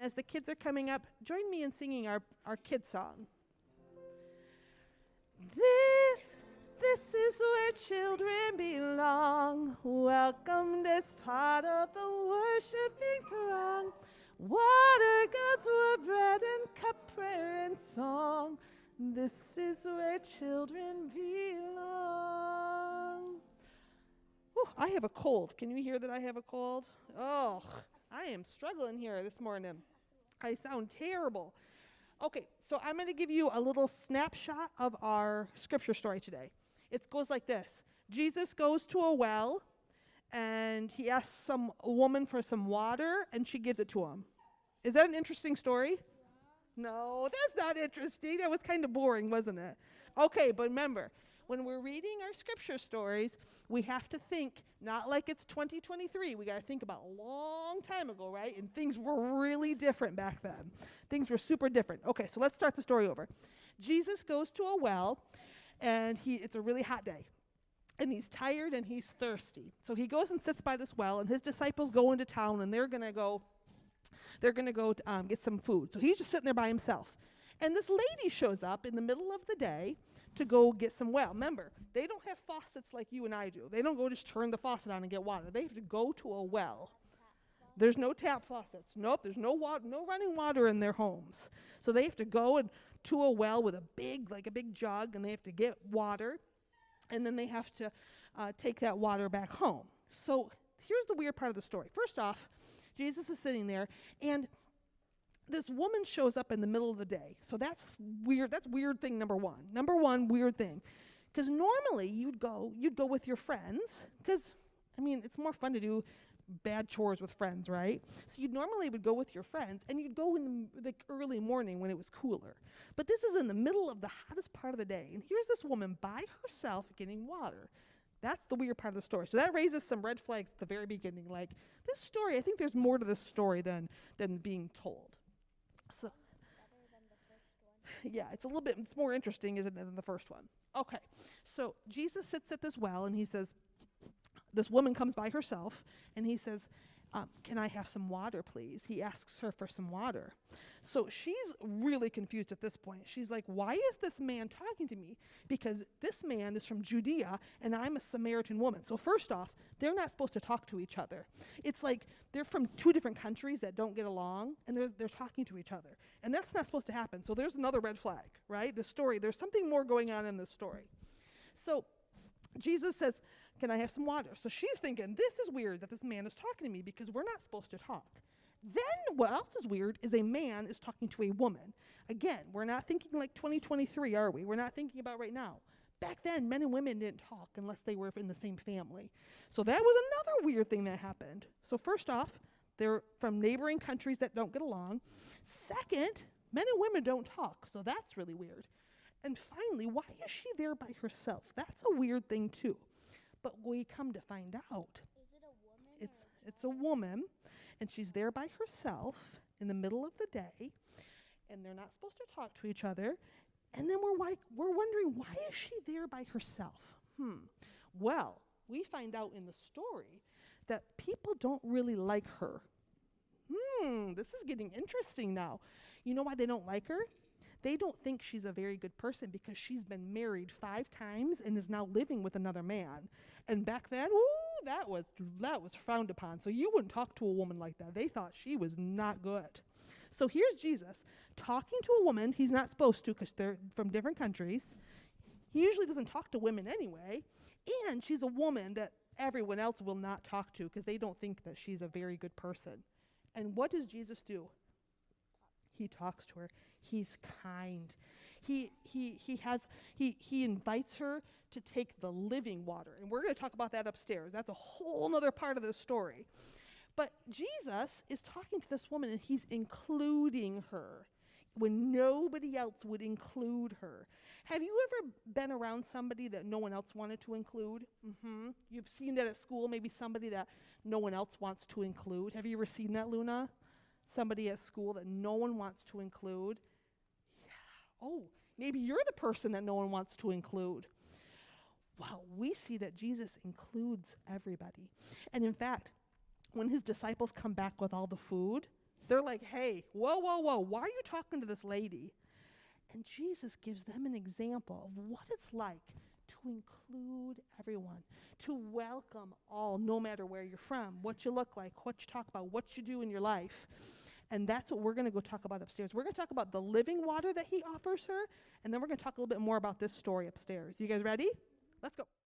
as the kids are coming up, join me in singing our kid song. This is where children belong. Welcome this part of the worshiping throng. Water, God's word, bread and cup, prayer and song. This is where children belong. Whew, I have a cold. Can you hear that I have a cold? Oh, I am struggling here this morning. I sound terrible. Okay, so I'm going to give you a little snapshot of our scripture story today. It goes like this. Jesus goes to a well, and he asks a woman for some water, and she gives it to him. Is that an interesting story? No, that's not interesting. That was kind of boring, wasn't it? Okay, but remember, when we're reading our scripture stories, we have to think not like it's 2023. We got to think about a long time ago, right? And things were really different back then. Things were super different. Okay, so let's start the story over. Jesus goes to a well, and it's a really hot day. And he's tired and he's thirsty. So he goes and sits by this well, and his disciples go into town, and they're going to go get some food. So he's just sitting there by himself. And this lady shows up in the middle of the day to go get some well. Remember, they don't have faucets like you and I do. They don't go just turn the faucet on and get water. They have to go to a well. There's no tap faucets. Nope, there's no running water in their homes. So they have to go to a well with a big jug, and they have to get water, and then they have to take that water back home. So here's the weird part of the story. First off, Jesus is sitting there, and this woman shows up in the middle of the day. So that's weird. That's weird thing number one. Number one weird thing. Because normally you'd go with your friends, because, it's more fun to do bad chores with friends, right? So you normally would go with your friends, and you'd go in the early morning when it was cooler. But this is in the middle of the hottest part of the day, and here's this woman by herself getting water. That's the weird part of the story. So that raises some red flags at the very beginning. Like, this story, I think there's more to this story than being told. So, yeah, it's more interesting, isn't it, than the first one? Okay, so Jesus sits at this well, and he says, this woman comes by herself, and he says, can I have some water, please? He asks her for some water. So she's really confused at this point. She's like, why is this man talking to me? Because this man is from Judea, and I'm a Samaritan woman. So first off, they're not supposed to talk to each other. It's like they're from two different countries that don't get along, and they're talking to each other. And that's not supposed to happen. So there's another red flag, right? This story, there's something more going on in this story. So Jesus says, can I have some water? So she's thinking, this is weird that this man is talking to me because we're not supposed to talk. Then what else is weird is a man is talking to a woman. Again, we're not thinking like 2023, are we? We're not thinking about right now. Back then, men and women didn't talk unless they were in the same family. So that was another weird thing that happened. So first off, they're from neighboring countries that don't get along. Second, men and women don't talk. So that's really weird. And finally, why is she there by herself? That's a weird thing too. But we come to find out. Is it a woman? It's a woman, and she's there by herself in the middle of the day, and they're not supposed to talk to each other. And then we're wondering, why is she there by herself? Well, we find out in the story that people don't really like her. This is getting interesting now. You know why they don't like her? They don't think she's a very good person because she's been married 5 times and is now living with another man. And back then, that was frowned upon. So you wouldn't talk to a woman like that. They thought she was not good. So here's Jesus talking to a woman he's not supposed to because they're from different countries. He usually doesn't talk to women anyway. And she's a woman that everyone else will not talk to because they don't think that she's a very good person. And what does Jesus do? He talks to her. He's kind. He invites her to take the living water. And we're going to talk about that upstairs. That's a whole other part of the story. But Jesus is talking to this woman, and he's including her when nobody else would include her. Have you ever been around somebody that no one else wanted to include? You've seen that at school, maybe somebody that no one else wants to include. Have you ever seen that, Luna? Somebody at school that no one wants to include? Yeah. Oh, maybe you're the person that no one wants to include. Well, we see that Jesus includes everybody. And in fact, when his disciples come back with all the food, They're like, hey, whoa, whoa, whoa, why are you talking to this lady? And Jesus gives them an example of what it's like to include everyone, to welcome all, no matter where you're from, what you look like, what you talk about, what you do in your life. And that's what we're going to go talk about upstairs. We're going to talk about the living water that he offers her, and then we're going to talk a little bit more about this story upstairs. You guys ready? Let's go.